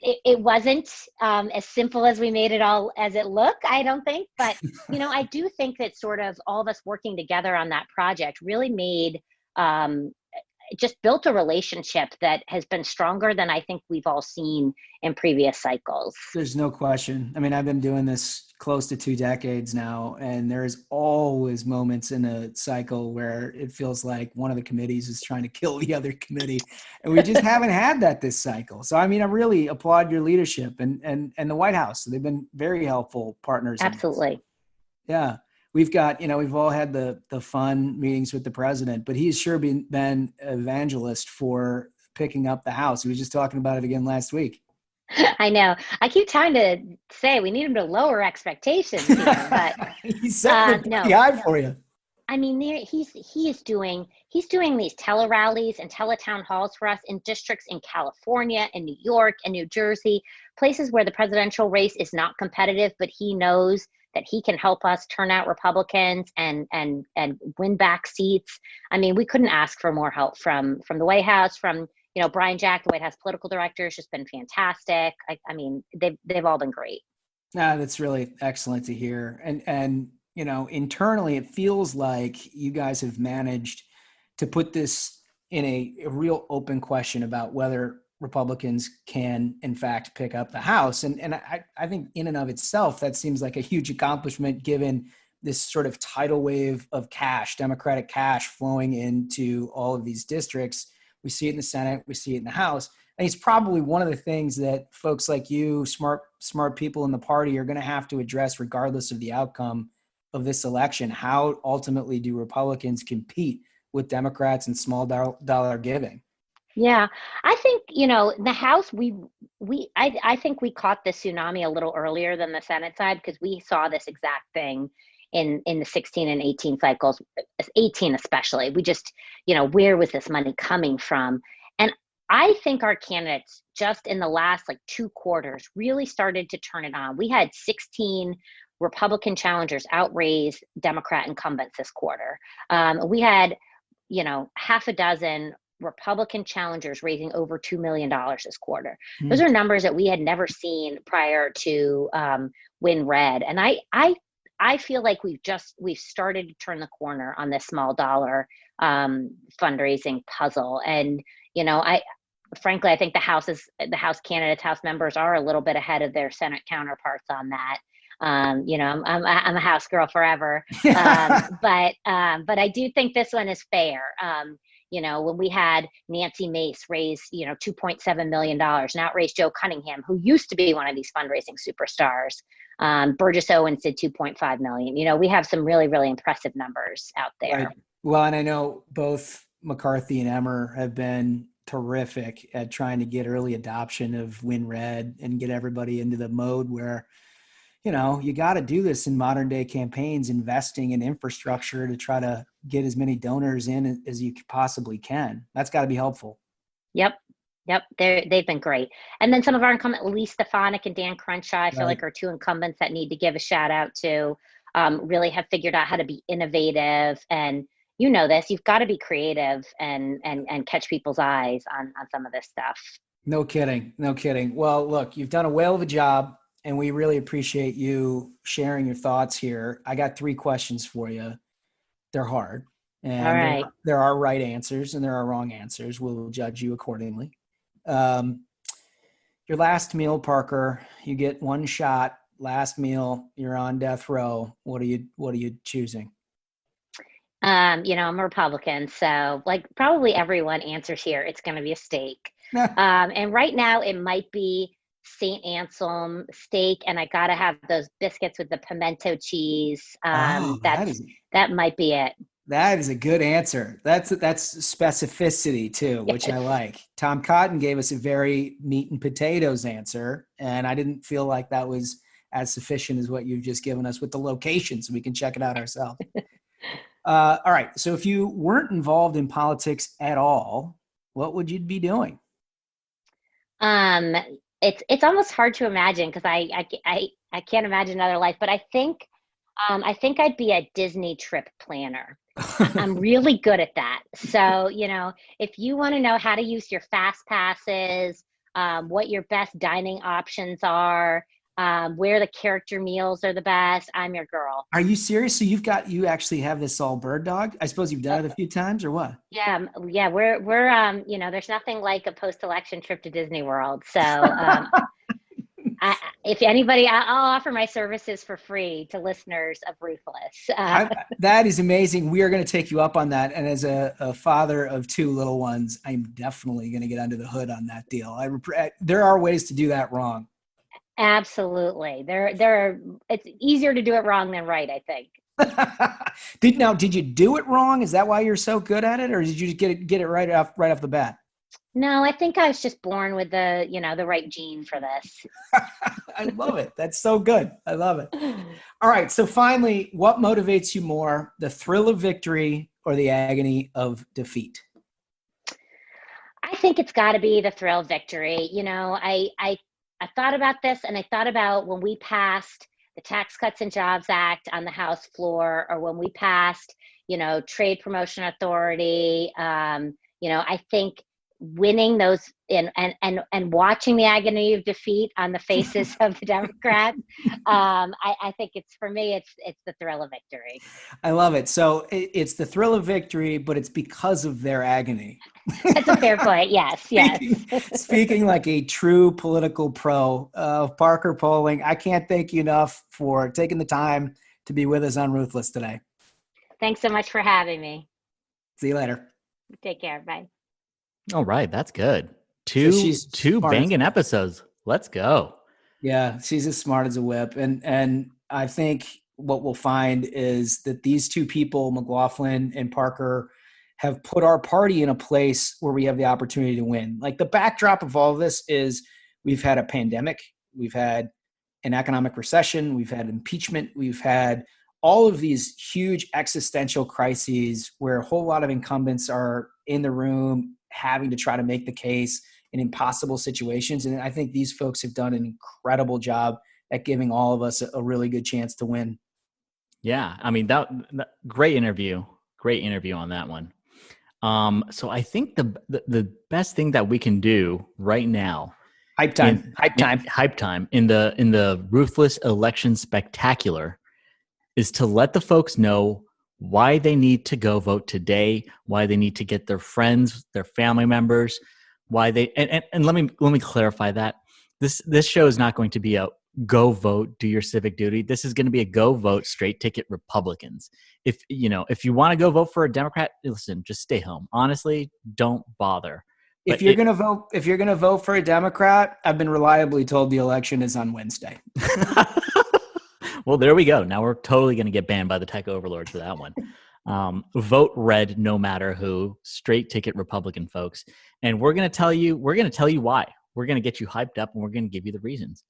it wasn't as simple as we made it all as it looked, I don't think. But, I do think that sort of all of us working together on that project really made, just built a relationship that has been stronger than I think we've all seen in previous cycles.
There's no question. I mean, I've been doing this close to 2 decades now, and there's always moments in a cycle where it feels like one of the committees is trying to kill the other committee, and we just haven't had that this cycle. So, I mean, I really applaud your leadership and the White House. They've been very helpful partners.
Absolutely.
Yeah. We've got, we've all had the fun meetings with the president, but he's sure been evangelist for picking up the House. He was just talking about it again last week.
I know. I keep trying to say we need him to lower expectations here, but
he's setting the high for you.
I mean, he's doing these tele-rallies and tele-town halls for us in districts in California and New York and New Jersey, places where the presidential race is not competitive, but he knows that he can help us turn out Republicans and win back seats. I mean, we couldn't ask for more help from the White House, from Brian Jack, the White House political director, has just been fantastic. I mean, they've all been great.
That's really excellent to hear. And internally, it feels like you guys have managed to put this in a real open question about whether Republicans can, in fact, pick up the House. And I think in and of itself, that seems like a huge accomplishment given this sort of tidal wave of cash, Democratic cash flowing into all of these districts. We see it in the Senate, we see it in the House. And it's probably one of the things that folks like you, smart people in the party, are going to have to address regardless of the outcome of this election. How ultimately do Republicans compete with Democrats and small dollar giving?
Yeah, I think, the House, I think we caught the tsunami a little earlier than the Senate side, because we saw this exact thing in the 16 and 18 cycles, 18 especially. We just, where was this money coming from? And I think our candidates just in the last 2 quarters really started to turn it on. We had 16 Republican challengers outraise Democrat incumbents this quarter. We had, half a dozen Republican challengers raising over $2 million this quarter. Those are numbers that we had never seen prior to Win Red. And I feel like we've started to turn the corner on this small dollar fundraising puzzle. And, frankly, I think the House candidates, House members are a little bit ahead of their Senate counterparts on that. I'm a House girl forever, but I do think this one is fair. When we had Nancy Mace raise, $2.7 million, now it raised Joe Cunningham, who used to be one of these fundraising superstars. Burgess Owens did 2.5 million. We have some really, really impressive numbers out there.
Right. Well, and I know both McCarthy and Emmer have been terrific at trying to get early adoption of Win Red and get everybody into the mode where, you got to do this in modern day campaigns, investing in infrastructure to try to get as many donors in as you possibly can. That's got to be helpful.
Yep. They've been great. And then some of our incumbents, Lee Stefanik and Dan Crenshaw, I feel like are two incumbents that need to give a shout out to, really have figured out how to be innovative. And this, you've got to be creative and catch people's eyes on some of this stuff.
No kidding. Well, look, you've done a whale of a job, and we really appreciate you sharing your thoughts here. I got 3 questions for you. They're hard. And
all right.
There are right answers and there are wrong answers. We'll judge you accordingly. Your last meal, Parker, you get 1 shot. Last meal, you're on death row. What are you choosing?
I'm a Republican, so like probably everyone answers here, it's going to be a steak. And right now it might be St. Anselm steak, and I got to have those biscuits with the pimento cheese. That might be it.
That is a good answer. That's specificity too, which I like. Tom Cotton gave us a very meat and potatoes answer, and I didn't feel like that was as sufficient as what you've just given us with the location, so we can check it out ourselves. All right. So if you weren't involved in politics at all, what would you be doing?
It's almost hard to imagine because I can't imagine another life, but I think I'd be a Disney trip planner. I'm really good at that. So, if you want to know how to use your fast passes, what your best dining options are, where the character meals are the best, I'm your girl.
Are you serious? So you actually have this all bird dog? I suppose you've done it a few times, or what?
Yeah. We're there's nothing like a post-election trip to Disney World. So, if anybody, I'll offer my services for free to listeners of Ruthless.
That is amazing. We are going to take you up on that. And as a father of 2 little ones, I'm definitely going to get under the hood on that deal. There are ways to do that wrong.
Absolutely. It's easier to do it wrong than right, I think.
Did you do it wrong? Is that why you're so good at it? Or did you get it right off the bat?
No, I think I was just born with the right gene for this.
I love it. That's so good. I love it. All right. So finally, what motivates you more, the thrill of victory or the agony of defeat?
I think it's got to be the thrill of victory. I thought about this, and I thought about when we passed the Tax Cuts and Jobs Act on the House floor, or when we passed, Trade Promotion Authority. I think winning those and watching the agony of defeat on the faces of the Democrats, I think it's the thrill of victory.
I love it. So it's the thrill of victory, but it's because of their agony.
That's a fair point. Yes.
Speaking like a true political pro of Parker Poling, I can't thank you enough for taking the time to be with us on Ruthless today.
Thanks so much for having me.
See you later.
Take care. Bye.
All right. That's good. Two banging episodes. Let's go.
Yeah. She's as smart as a whip. And I think what we'll find is that these 2 people, McLaughlin and Parker, have put our party in a place where we have the opportunity to win. Like, the backdrop of all of this is we've had a pandemic, we've had an economic recession, we've had impeachment, we've had all of these huge existential crises where a whole lot of incumbents are in the room having to try to make the case in impossible situations. And I think these folks have done an incredible job at giving all of us a really good chance to win.
Yeah. I mean, that great interview on that one. So I think the best thing that we can do right now, hype time in the Ruthless Election Spectacular, is to let the folks know why they need to go vote today, why they need to get their friends, their family members, why they and let me clarify that. This show is not going to be a go vote, do your civic duty. This is going to be a go vote straight ticket Republicans. If you want to go vote for a Democrat, listen, just stay home. Honestly, don't bother.
If you're going to vote for a Democrat, I've been reliably told the election is on Wednesday.
Well, there we go. Now we're totally going to get banned by the tech overlords for that one. Vote red, no matter who. Straight ticket Republican, folks. And we're going to tell you why. We're going to get you hyped up, and we're going to give you the reasons.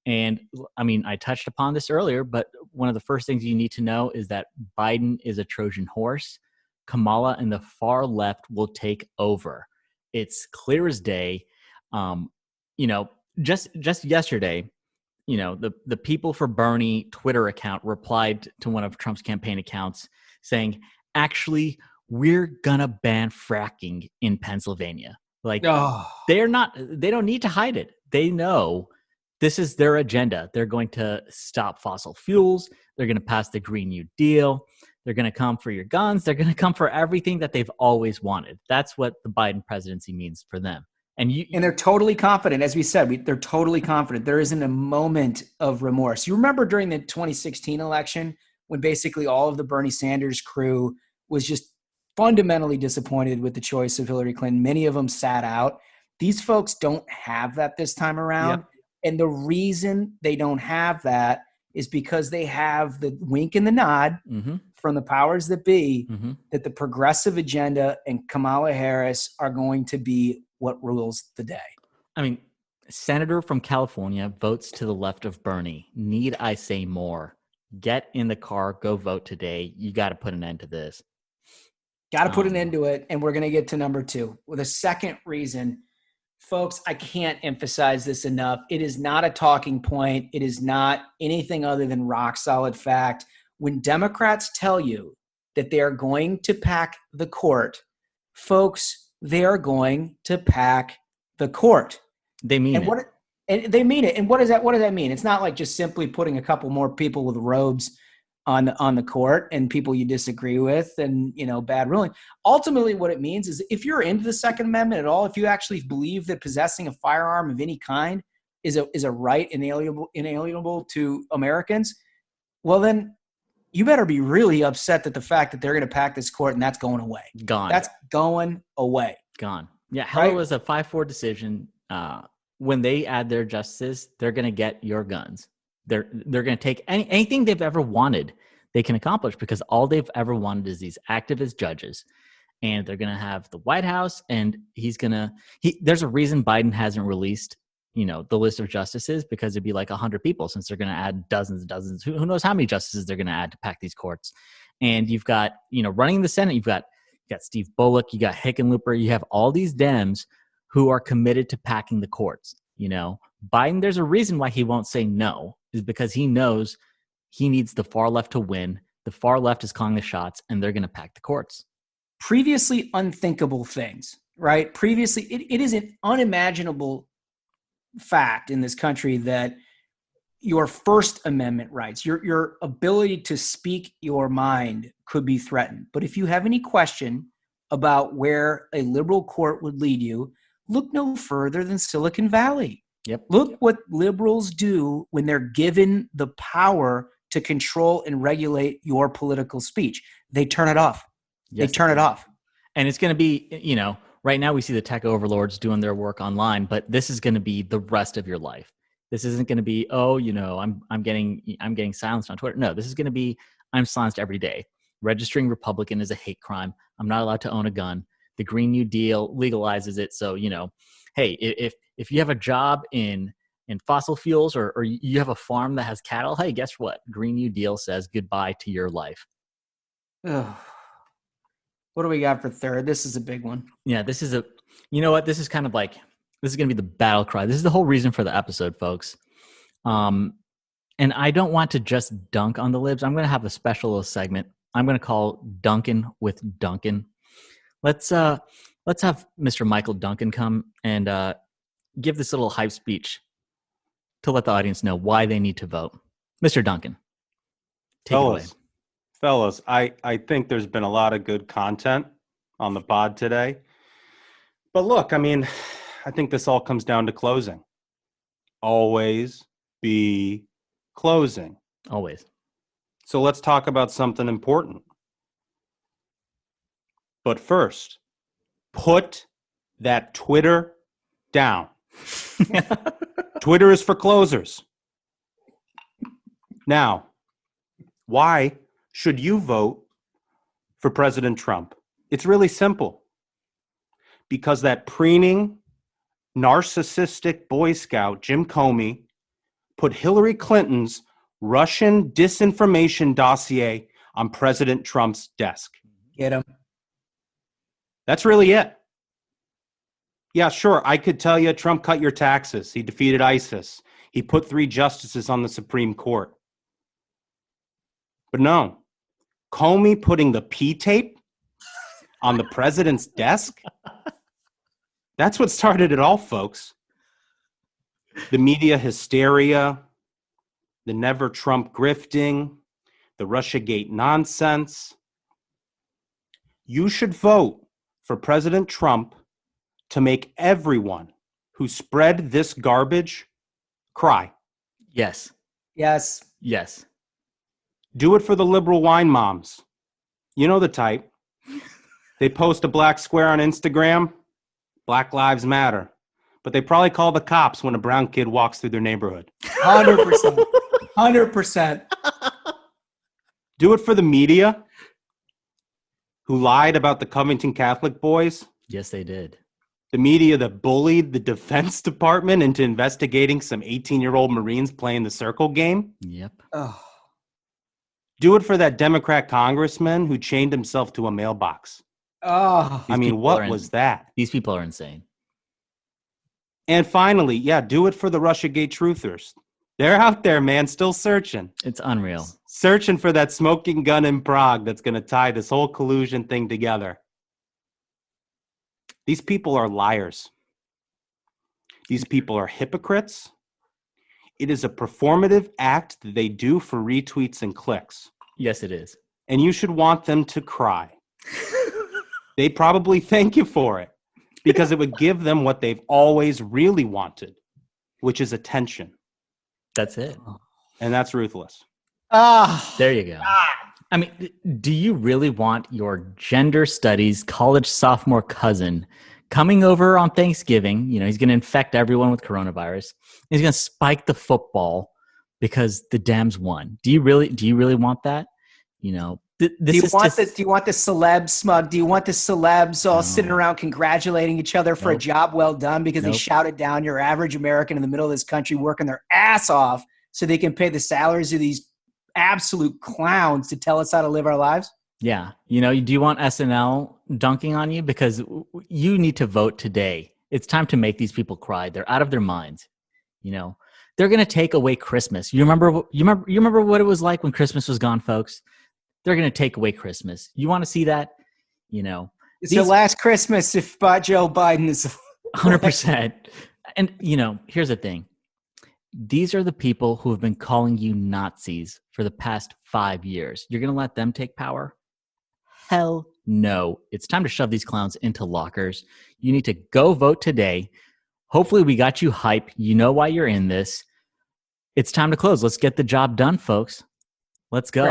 And I mean, I touched upon this earlier, but one of the first things you need to know is that Biden is a Trojan horse. Kamala and the far left will take over. It's clear as day. Just yesterday, the People for Bernie Twitter account replied to one of Trump's campaign accounts saying, actually, we're going to ban fracking in Pennsylvania. Like, they don't need to hide it. They know this is their agenda. They're going to stop fossil fuels. They're going to pass the Green New Deal. They're going to come for your guns. They're going to come for everything that they've always wanted. That's what the Biden presidency means for them. And
they're totally confident. As we said, they're totally confident. There isn't a moment of remorse. You remember during the 2016 election when basically all of the Bernie Sanders crew was just fundamentally disappointed with the choice of Hillary Clinton. Many of them sat out. These folks don't have that this time around. Yep. And the reason they don't have that is because they have the wink and the nod from the powers that be that the progressive agenda and Kamala Harris are going to be what rules the day.
I mean, Senator from California votes to the left of Bernie. Need I say more? Get in the car, go vote today. You got to put an end to this.
Got to put an end to it. And we're going to get to number two. With a second reason, folks, I can't emphasize this enough. It is not a talking point. It is not anything other than rock solid fact. When Democrats tell you that they are going to pack the court, folks, they are going to pack the court.
They mean
it. And they mean it. And what does that mean? It's not like just simply putting a couple more people with robes on the court and people you disagree with and, bad ruling. Ultimately, what it means is if you're into the Second Amendment at all, if you actually believe that possessing a firearm of any kind is a right inalienable to Americans, well, then you better be really upset that the fact that they're going to pack this court and that's going away.
Gone.
That's going away.
Gone. Yeah, Heller was a 5-4 decision. When they add their justices, they're going to get your guns. They're going to take anything they've ever wanted, they can accomplish because all they've ever wanted is these activist judges. And they're going to have the White House, and there's a reason Biden hasn't released, the list of justices, because it'd be like 100 people since they're going to add dozens and dozens. Who knows how many justices they're going to add to pack these courts. And you've got, running the Senate, you've got Steve Bullock, you got Hickenlooper, you have all these Dems who are committed to packing the courts. Biden, there's a reason why he won't say no, is because he knows he needs the far left to win. The far left is calling the shots, and they're going to pack the courts.
Previously unthinkable things, right? Previously, it is an unimaginable fact in this country that your First Amendment rights, your ability to speak your mind could be threatened. But if you have any question about where a liberal court would lead you, look no further than Silicon Valley.
Yep.
Look what liberals do when they're given the power to control and regulate your political speech. They turn it off.
Yes,
they turn it off.
And it's going to be, right now we see the tech overlords doing their work online, but this is going to be the rest of your life. This isn't going to be, I'm getting silenced on Twitter. No, this is going to be, I'm silenced every day. Registering Republican is a hate crime. I'm not allowed to own a gun. The Green New Deal legalizes it. So, hey, if you have a job in fossil fuels or you have a farm that has cattle, hey, guess what? Green New Deal says goodbye to your life.
Ugh. What do we got for third? This is a big one.
Yeah, this is this is kind of like, this is going to be the battle cry. This is the whole reason for the episode, folks. And I don't want to just dunk on the libs. I'm going to have a special little segment. I'm going to call Duncan with Duncan. Let's have Mr. Michael Duncan come and give this little hype speech to let the audience know why they need to vote. Mr. Duncan, take it away.
Fellas, I think there's been a lot of good content on the pod today. But look, I mean, I think this all comes down to closing. Always be closing.
Always.
So let's talk about something important. But first, put that Twitter down. Twitter is for closers. Now, why should you vote for President Trump? It's really simple. Because that preening, narcissistic Boy Scout, Jim Comey, put Hillary Clinton's Russian disinformation dossier on President Trump's desk.
Get him.
That's really it. Yeah, sure, I could tell you Trump cut your taxes. He defeated ISIS. He put 3 justices on the Supreme Court. But no, Comey putting the P-tape on the president's desk? That's what started it all, folks. The media hysteria, the never Trump grifting, the Russiagate nonsense. You should vote for President Trump to make everyone who spread this garbage cry.
Yes.
Yes.
Yes.
Do it for the liberal wine moms. You know the type. They post a black square on Instagram. Black Lives Matter. But they probably call the cops when a brown kid walks through their neighborhood.
100%. 100%.
Do it for the media who lied about the Covington Catholic boys.
Yes, they did.
The media that bullied the Defense Department into investigating some 18-year-old Marines playing the circle game.
Yep.
Oh.
Do it for that Democrat congressman who chained himself to a mailbox.
Oh.
I mean, what was that?
These people are insane.
And finally, yeah, do it for the Russiagate truthers. They're out there, man, still searching.
It's unreal.
Searching for that smoking gun in Prague that's going to tie this whole collusion thing together. These people are liars. These people are hypocrites. It is a performative act that they do for retweets and clicks.
Yes, it is.
And you should want them to cry. They'd probably thank you for it because it would give them what they've always really wanted, which is attention.
That's it.
And that's Ruthless.
There you go. I mean, do you really want your gender studies college sophomore cousin coming over on Thanksgiving? You know, he's going to infect everyone with coronavirus. He's going to spike the football because the Dems won. Do you really want that? You know, do you want
the celebs, Smug? Do you want the celebs all sitting around congratulating each other for a job well done because they shouted down your average American in the middle of this country working their ass off so they can pay the salaries of these absolute clowns to tell us how to live our lives?
Yeah. You know, do you want SNL dunking on you? Because you need to vote today. It's time to make these people cry. They're out of their minds. You know, they're going to take away Christmas. You remember what it was like when Christmas was gone, folks? They're going to take away Christmas. You want to see that? You know,
it's your last Christmas if Joe Biden is
100%. And, you know, here's the thing. These are the people who have been calling you Nazis for the past 5 years. You're going to let them take power? Hell no. It's time to shove these clowns into lockers. You need to go vote today. Hopefully we got you hype. You know why you're in this. It's time to close. Let's get the job done, folks. Let's go.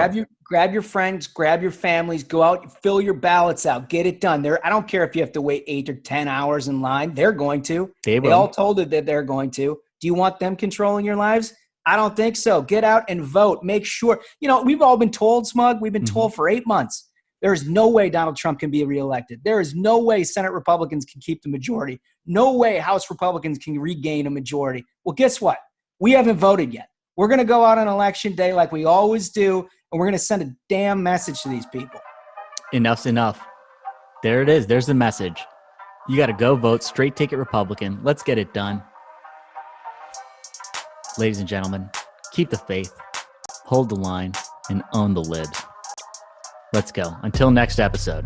Grab your friends, grab your families, go out, fill your ballots out, get it done. I don't care if you have to wait 8 or 10 hours in line. They're going to. They all told it that they're going to. Do you want them controlling your lives? I don't think so. Get out and vote. Make sure. You know, we've all been told, Smug, we've been told for 8 months. There is no way Donald Trump can be reelected. There is no way Senate Republicans can keep the majority. No way House Republicans can regain a majority. Well, guess what? We haven't voted yet. We're going to go out on election day like we always do, and we're going to send a damn message to these people.
Enough's enough. There it is. There's the message. You got to go vote straight ticket Republican. Let's get it done. Ladies and gentlemen, keep the faith, hold the line, and own the libs. Let's go. Until next episode.